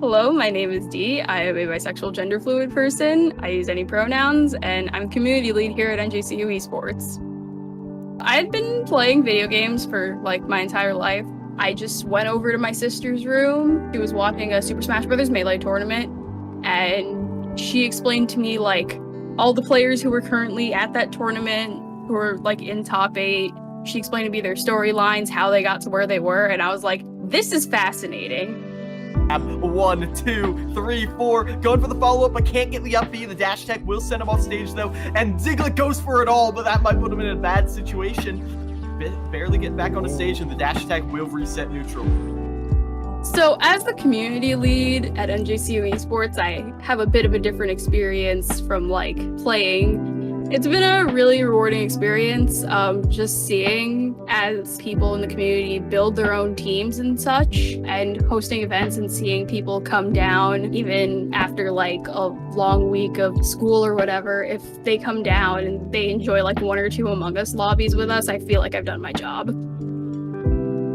Hello, my name is Dee. I am a bisexual gender fluid person. I use any pronouns, and I'm community lead here at NJCU eSports. I had been playing video games for my entire life. I just went over to my sister's room. She was watching a Super Smash Bros. Melee tournament, and she explained to me all the players who were currently at that tournament, who were in top 8. She explained to me their storylines, how they got to where they were, and I was like, this is fascinating. 1, 2, 3, 4. Going for the follow-up, but can't get the up B. The dash tech will send him off stage, though. And Diglett goes for it all, but that might put him in a bad situation. Barely get back on the stage, and the dash attack will reset neutral. So as the community lead at NJCU eSports, I have a bit of a different experience from playing. It's been a really rewarding experience, just seeing as people in the community build their own teams and such, and hosting events and seeing people come down even after a long week of school or whatever. If they come down and they enjoy 1 or 2 Among Us lobbies with us, I feel like I've done my job.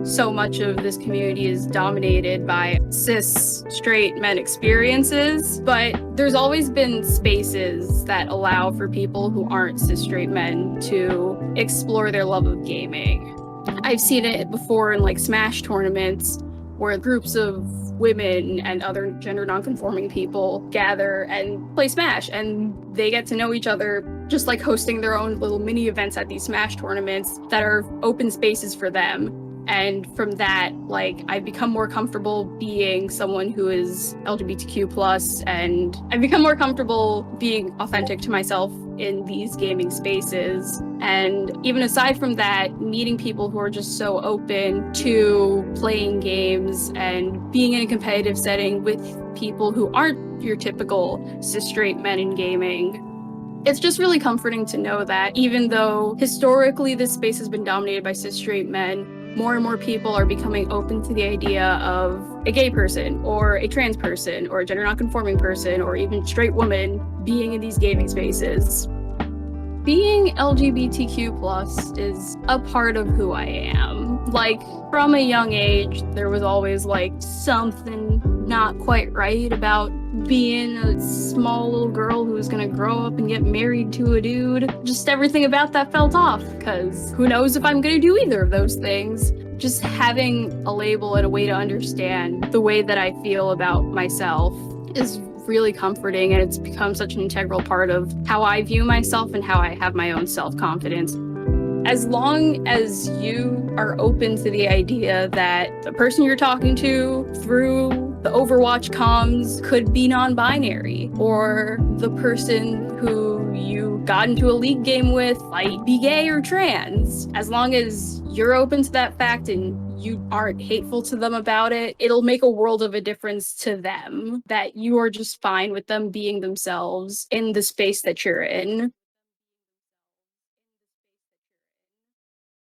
So much of this community is dominated by cis straight men experiences, but there's always been spaces that allow for people who aren't cis straight men to explore their love of gaming. I've seen it before in Smash tournaments where groups of women and other gender nonconforming people gather and play Smash, and they get to know each other, just hosting their own little mini events at these Smash tournaments that are open spaces for them. And from that, I've become more comfortable being someone who is LGBTQ+, and I've become more comfortable being authentic to myself in these gaming spaces. And even aside from that, meeting people who are just so open to playing games and being in a competitive setting with people who aren't your typical cis straight men in gaming. It's just really comforting to know that even though historically this space has been dominated by cis straight men, more and more people are becoming open to the idea of a gay person or a trans person or a gender nonconforming person or even straight woman being in these gaming spaces. Being LGBTQ+ is a part of who I am. From a young age, there was always something not quite right about being a small little girl who was gonna grow up and get married to a dude. Just everything about that felt off, because who knows if I'm gonna do either of those things. Just having a label and a way to understand the way that I feel about myself is really comforting, and it's become such an integral part of how I view myself and how I have my own self-confidence. As long as you are open to the idea that the person you're talking to through the Overwatch comms could be non-binary, or the person who you got into a league game with might be gay or trans, as long as you're open to that fact and you aren't hateful to them about it, it'll make a world of a difference to them, that you are just fine with them being themselves in the space that you're in.